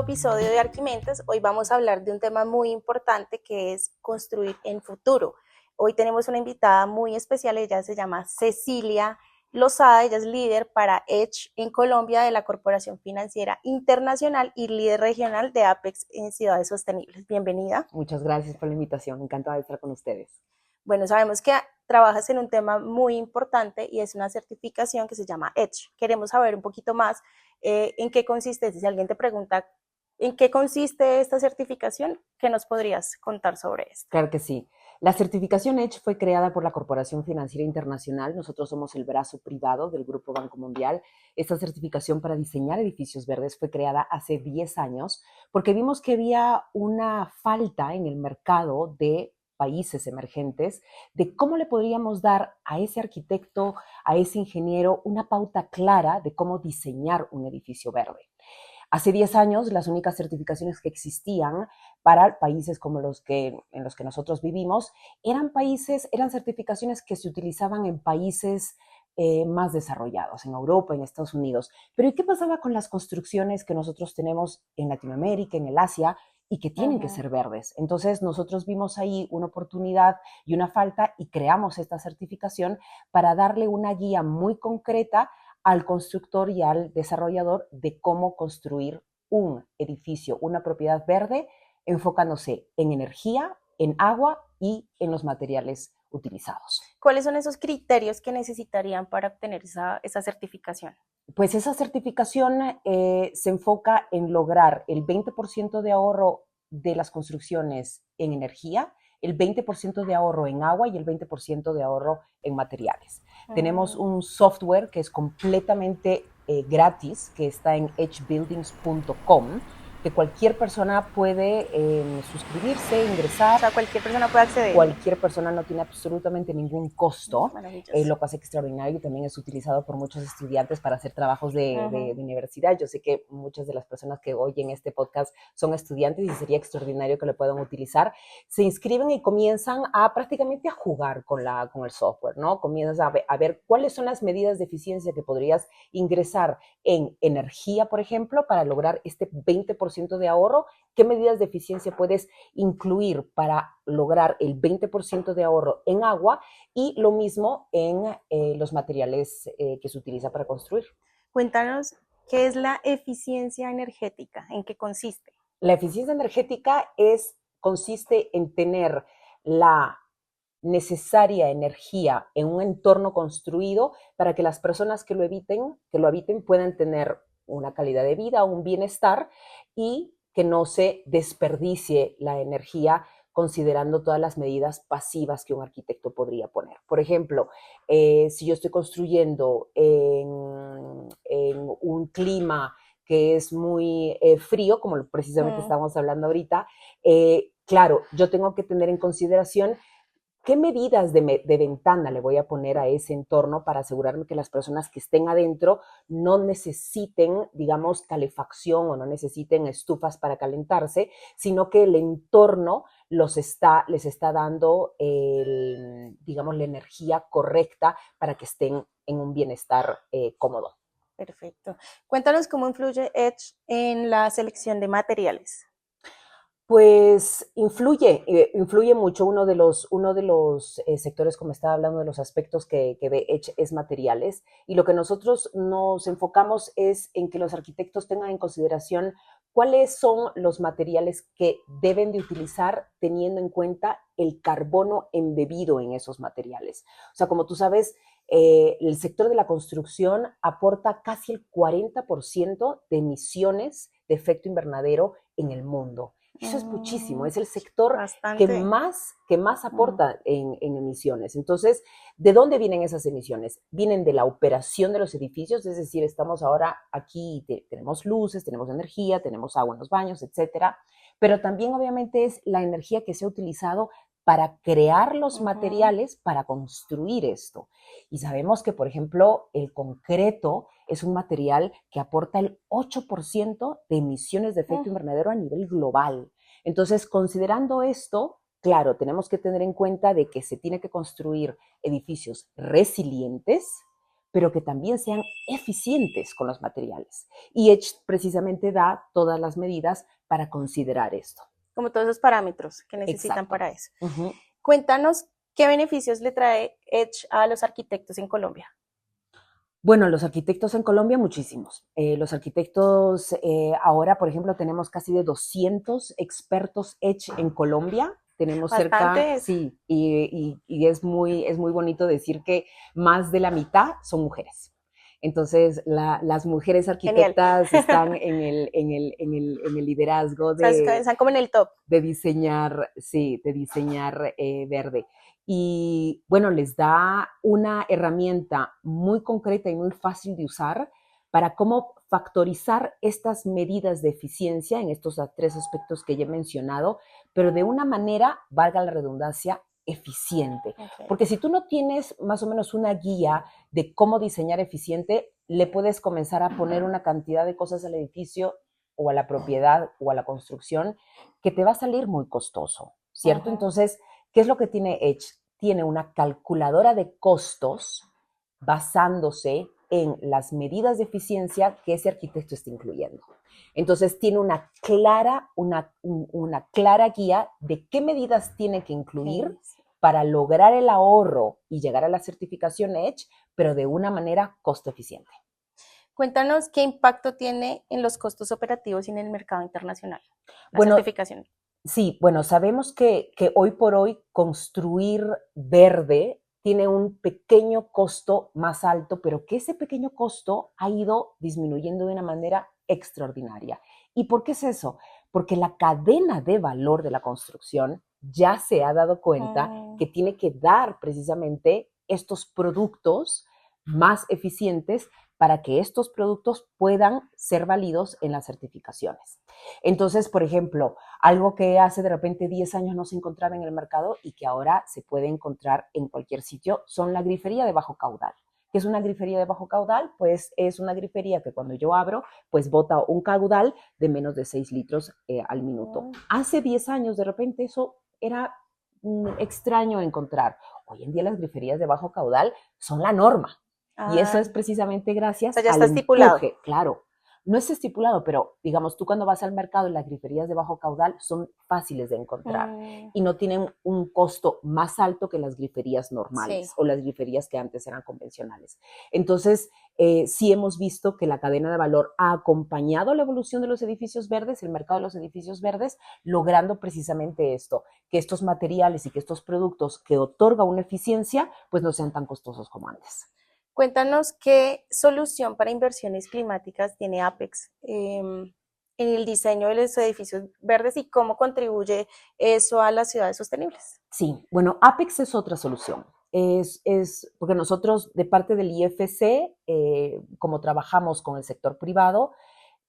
nuevo episodio de Arquimentes. Hoy vamos a hablar de un tema muy importante que es construir en futuro. Hoy tenemos una invitada muy especial, ella se llama Cecilia Lozada, ella es líder para Edge en Colombia de la Corporación Financiera Internacional y líder regional de Apex en Ciudades Sostenibles. Bienvenida. Muchas gracias por la invitación, encantada de estar con ustedes. Bueno, sabemos que trabajas en un tema muy importante y es una certificación que se llama Edge. Queremos saber un poquito más en qué consiste. Si alguien te pregunta en qué consiste esta certificación, ¿qué nos podrías contar sobre esto? Claro que sí. La certificación Edge fue creada por la Corporación Financiera Internacional. Nosotros somos el brazo privado del Grupo Banco Mundial. Esta certificación para diseñar edificios verdes fue creada hace 10 años porque vimos que había una falta en el mercado de países emergentes de cómo le podríamos dar a ese arquitecto, a ese ingeniero, una pauta clara de cómo diseñar un edificio verde. Hace 10 años, las únicas certificaciones que existían para países como en los que nosotros vivimos eran certificaciones que se utilizaban en países más desarrollados, en Europa, en Estados Unidos. Pero ¿y qué pasaba con las construcciones que nosotros tenemos en Latinoamérica, en el Asia, y que tienen que ser verdes? Entonces nosotros vimos ahí una oportunidad y una falta y creamos esta certificación para darle una guía muy concreta al constructor y al desarrollador de cómo construir un edificio, una propiedad verde, enfocándose en energía, en agua y en los materiales utilizados. ¿Cuáles son esos criterios que necesitarían para obtener esa certificación? Pues esa certificación se enfoca en lograr el 20% de ahorro de las construcciones en energía, el 20% de ahorro en agua y el 20% de ahorro en materiales. Tenemos un software que es completamente gratis, que está en edgebuildings.com, que cualquier persona puede suscribirse, ingresar. O sea, cualquier persona puede acceder. Cualquier persona, no tiene absolutamente ningún costo. Lo que hace extraordinario y también es utilizado por muchos estudiantes para hacer trabajos de universidad. Yo sé que muchas de las personas que oyen este podcast son estudiantes y sería extraordinario que lo puedan utilizar. Se inscriben y comienzan prácticamente a jugar con el software, ¿no? Comienzas a ver cuáles son las medidas de eficiencia que podrías ingresar en energía, por ejemplo, para lograr este 20% de ahorro. ¿Qué medidas de eficiencia puedes incluir para lograr el 20% de ahorro en agua? Y lo mismo en los materiales que se utiliza para construir. Cuéntanos, ¿qué es la eficiencia energética? ¿En qué consiste? La eficiencia energética consiste en tener la necesaria energía en un entorno construido para que las personas que lo habiten puedan tener una calidad de vida, un bienestar y que no se desperdicie la energía considerando todas las medidas pasivas que un arquitecto podría poner. Por ejemplo, si yo estoy construyendo en un clima que es muy frío, como precisamente estamos hablando ahorita, claro, yo tengo que tener en consideración qué medidas de ventana le voy a poner a ese entorno para asegurarme que las personas que estén adentro no necesiten, digamos, calefacción o no necesiten estufas para calentarse, sino que el entorno les está dando, digamos, la energía correcta para que estén en un bienestar cómodo. Perfecto. Cuéntanos cómo influye Edge en la selección de materiales. Pues influye mucho. Uno de los sectores, como estaba hablando, de los aspectos que ve Edge es materiales. Y lo que nosotros nos enfocamos es en que los arquitectos tengan en consideración cuáles son los materiales que deben de utilizar teniendo en cuenta el carbono embebido en esos materiales. O sea, como tú sabes, el sector de la construcción aporta casi el 40% de emisiones de efecto invernadero en el mundo. Eso es muchísimo, es el sector que más aporta en emisiones. Entonces, ¿de dónde vienen esas emisiones? Vienen de la operación de los edificios, es decir, estamos ahora aquí, tenemos luces, tenemos energía, tenemos agua en los baños, etcétera, pero también obviamente es la energía que se ha utilizado para crear los materiales para construir esto. Y sabemos que, por ejemplo, el concreto es un material que aporta el 8% de emisiones de efecto invernadero a nivel global. Entonces, considerando esto, claro, tenemos que tener en cuenta de que se tiene que construir edificios resilientes pero que también sean eficientes con los materiales. Y Edge precisamente da todas las medidas para considerar esto. Como todos esos parámetros que necesitan Exacto. para eso. Cuéntanos qué beneficios le trae Edge a los arquitectos en Colombia. Bueno, los arquitectos en Colombia, muchísimos. Los arquitectos, ahora, por ejemplo, tenemos casi de 200 expertos Edge en Colombia. Tenemos cerca, sí, y es muy bonito decir que más de la mitad son mujeres. Entonces, las mujeres arquitectas Genial. Están en el liderazgo de... O sea, están como en el top. De diseñar, sí, de diseñar verde. Y bueno, les da una herramienta muy concreta y muy fácil de usar para cómo factorizar estas medidas de eficiencia en estos 3 aspectos que ya he mencionado, pero de una manera, valga la redundancia, eficiente. Okay. Porque si tú no tienes más o menos una guía de cómo diseñar eficiente, le puedes comenzar a poner una cantidad de cosas al edificio o a la propiedad o a la construcción que te va a salir muy costoso, ¿cierto? Uh-huh. Entonces, ¿qué es lo que tiene Edge? Tiene una calculadora de costos basándose en las medidas de eficiencia que ese arquitecto está incluyendo. Entonces, tiene una clara guía de qué medidas tiene que incluir para lograr el ahorro y llegar a la certificación Edge, pero de una manera costo eficiente. Cuéntanos qué impacto tiene en los costos operativos y en el mercado internacional la certificación. Sí, bueno, sabemos que hoy por hoy construir verde tiene un pequeño costo más alto, pero que ese pequeño costo ha ido disminuyendo de una manera extraordinaria. ¿Y por qué es eso? Porque la cadena de valor de la construcción ya se ha dado cuenta que tiene que dar precisamente estos productos más eficientes para que estos productos puedan ser válidos en las certificaciones. Entonces, por ejemplo, algo que hace de repente 10 años no se encontraba en el mercado y que ahora se puede encontrar en cualquier sitio, son la grifería de bajo caudal. ¿Qué es una grifería de bajo caudal? Pues es una grifería que cuando yo abro, pues bota un caudal de menos de 6 litros al minuto. Hace 10 años, de repente, eso era extraño encontrar. Hoy en día las griferías de bajo caudal son la norma. Y eso es precisamente gracias al está estipulado. Empuje, claro. No es estipulado, pero digamos, tú cuando vas al mercado, las griferías de bajo caudal son fáciles de encontrar y no tienen un costo más alto que las griferías normales o las griferías que antes eran convencionales. Entonces, sí hemos visto que la cadena de valor ha acompañado la evolución de los edificios verdes, el mercado de los edificios verdes, logrando precisamente esto, que estos materiales y que estos productos que otorgan una eficiencia, pues no sean tan costosos como antes. Cuéntanos qué solución para inversiones climáticas tiene Apex en el diseño de los edificios verdes y cómo contribuye eso a las ciudades sostenibles. Sí, bueno, Apex es otra solución. Es porque nosotros de parte del IFC, como trabajamos con el sector privado,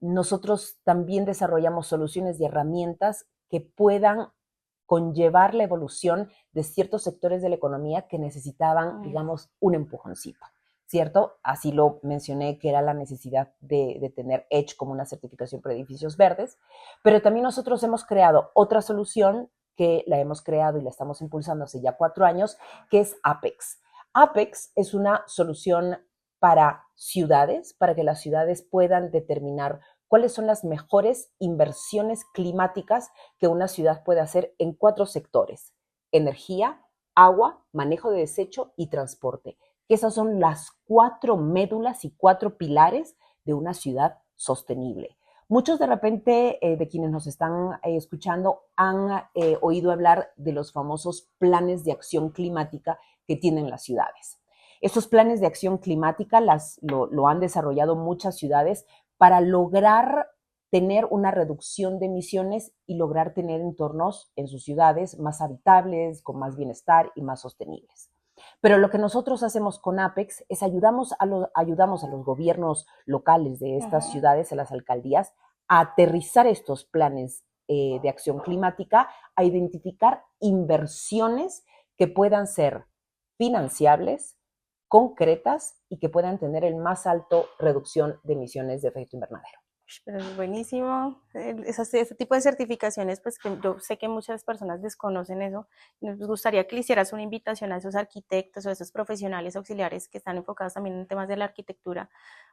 nosotros también desarrollamos soluciones y herramientas que puedan conllevar la evolución de ciertos sectores de la economía que necesitaban, digamos, un empujoncito. ¿Cierto? Así lo mencioné, que era la necesidad de tener Edge como una certificación para edificios verdes, pero también nosotros hemos creado otra solución que la hemos creado y la estamos impulsando hace ya 4 años, que es Apex. Apex es una solución para ciudades, para que las ciudades puedan determinar cuáles son las mejores inversiones climáticas que una ciudad puede hacer en 4 sectores: energía, agua, manejo de desecho y transporte. Que esas son las 4 médulas y 4 pilares de una ciudad sostenible. Muchos de repente de quienes nos están escuchando han oído hablar de los famosos planes de acción climática que tienen las ciudades. Estos planes de acción climática lo han desarrollado muchas ciudades para lograr tener una reducción de emisiones y lograr tener entornos en sus ciudades más habitables, con más bienestar y más sostenibles. Pero lo que nosotros hacemos con Apex es ayudamos a los gobiernos locales de estas ciudades, a las alcaldías, a aterrizar estos planes de acción climática, a identificar inversiones que puedan ser financiables, concretas y que puedan tener el más alto reducción de emisiones de efecto invernadero. Pero es buenísimo. Ese tipo de certificaciones, pues que yo sé que muchas personas desconocen eso. Nos gustaría que le hicieras una invitación a esos arquitectos o a esos profesionales auxiliares que están enfocados también en temas de la arquitectura,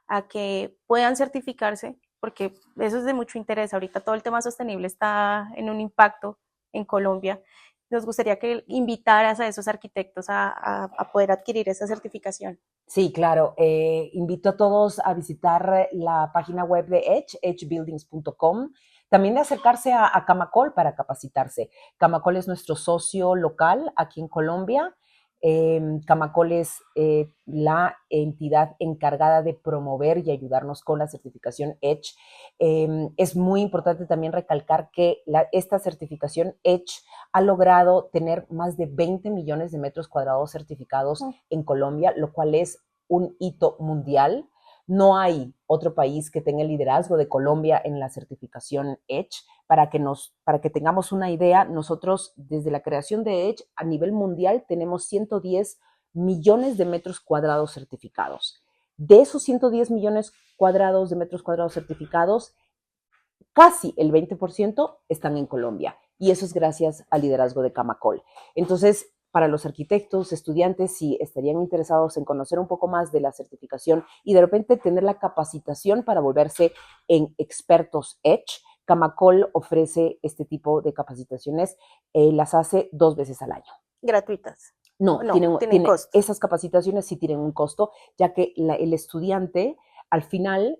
a que puedan certificarse, porque eso es de mucho interés. Ahorita todo el tema sostenible está en un impacto en Colombia. Nos gustaría que invitaras a esos arquitectos a poder adquirir esa certificación. Sí, claro. Invito a todos a visitar la página web de Edge, edgebuildings.com. También de acercarse a Camacol para capacitarse. Camacol es nuestro socio local aquí en Colombia. Camacol es la entidad encargada de promover y ayudarnos con la certificación Edge. Es muy importante también recalcar que esta certificación Edge ha logrado tener más de 20 millones de metros cuadrados certificados en Colombia, lo cual es un hito mundial. No hay otro país que tenga el liderazgo de Colombia en la certificación Edge. Para que tengamos una idea, nosotros desde la creación de Edge a nivel mundial tenemos 110 millones de metros cuadrados certificados. De esos 110 millones cuadrados de metros cuadrados certificados, casi el 20% están en Colombia. Y eso es gracias al liderazgo de Camacol. Entonces, para los arquitectos, estudiantes, si estarían interesados en conocer un poco más de la certificación y de repente tener la capacitación para volverse en expertos Edge, Camacol ofrece este tipo de capacitaciones, las hace 2 veces al año. ¿Gratuitas? No, tienen costo. Esas capacitaciones sí tienen un costo, ya que el estudiante al final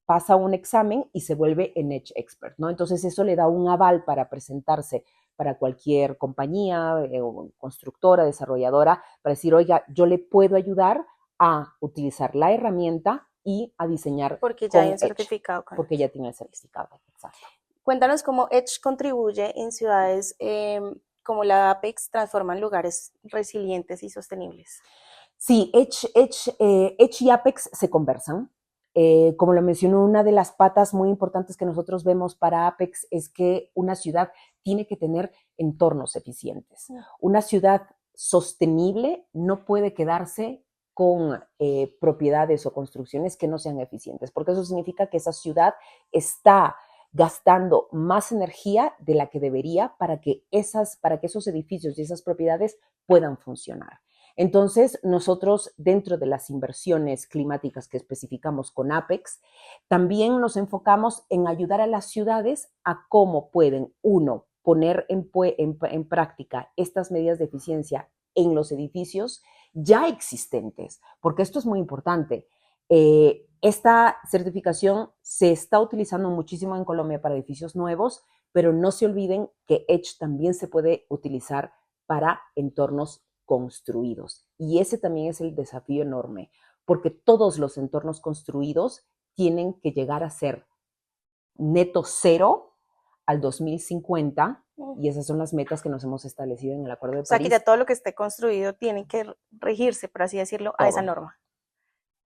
pasa un examen y se vuelve en Edge Expert, ¿no? Entonces eso le da un aval para presentarse para cualquier compañía o constructora, desarrolladora, para decir, oiga, yo le puedo ayudar a utilizar la herramienta y a diseñar porque ya hay un certificado. Porque ya tiene el certificado, exacto. Cuéntanos cómo Edge contribuye en ciudades como la Apex, transforman lugares resilientes y sostenibles. Sí, Edge y Apex se conversan. Como lo mencionó, una de las patas muy importantes que nosotros vemos para Apex es que una ciudad tiene que tener entornos eficientes. Una ciudad sostenible no puede quedarse con propiedades o construcciones que no sean eficientes, porque eso significa que esa ciudad está gastando más energía de la que debería para que esos edificios y esas propiedades puedan funcionar. Entonces, nosotros dentro de las inversiones climáticas que especificamos con Apex, también nos enfocamos en ayudar a las ciudades a cómo pueden, uno, poner en práctica estas medidas de eficiencia en los edificios ya existentes, porque esto es muy importante. Esta certificación se está utilizando muchísimo en Colombia para edificios nuevos, pero no se olviden que Edge también se puede utilizar para entornos construidos. Y ese también es el desafío enorme, porque todos los entornos construidos tienen que llegar a ser neto cero al 2050, y esas son las metas que nos hemos establecido en el Acuerdo de París. O sea, que ya todo lo que esté construido tiene que regirse, por así decirlo, a esa norma.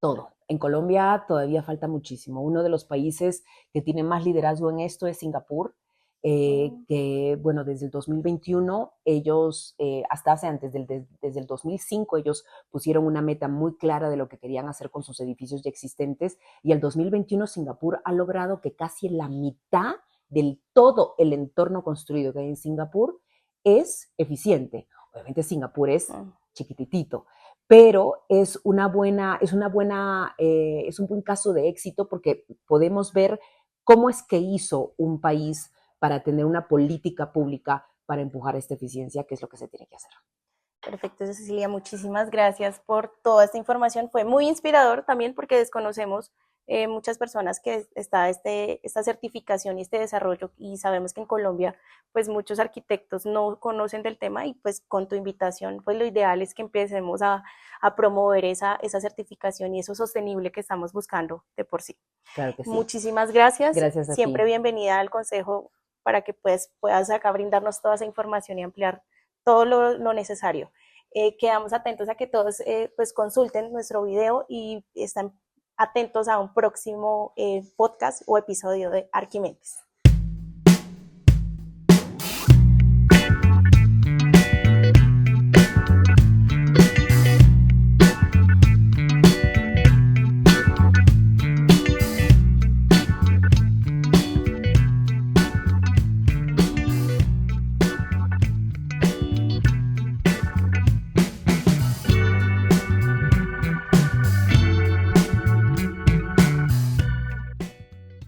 Todo. En Colombia todavía falta muchísimo. Uno de los países que tiene más liderazgo en esto es Singapur. Que, bueno, desde el 2021, ellos, hasta hace antes, desde el 2005, ellos pusieron una meta muy clara de lo que querían hacer con sus edificios ya existentes, y el 2021 Singapur ha logrado que casi la mitad del todo el entorno construido que hay en Singapur es eficiente. Obviamente Singapur es chiquititito, pero es un buen caso de éxito porque podemos ver cómo es que hizo un país para tener una política pública para empujar esta eficiencia, que es lo que se tiene que hacer. Perfecto, Cecilia, muchísimas gracias por toda esta información. Fue muy inspirador también porque desconocemos muchas personas que está esta certificación y este desarrollo, y sabemos que en Colombia pues muchos arquitectos no conocen del tema, y pues con tu invitación pues lo ideal es que empecemos a promover esa certificación y eso sostenible que estamos buscando de por sí. Claro que sí. Muchísimas gracias. Gracias a Siempre ti. bienvenida al consejo para que pues puedas acá brindarnos toda esa información y ampliar todo lo necesario. Quedamos atentos a que todos pues consulten nuestro video y están atentos a un próximo podcast o episodio de Arquimentes.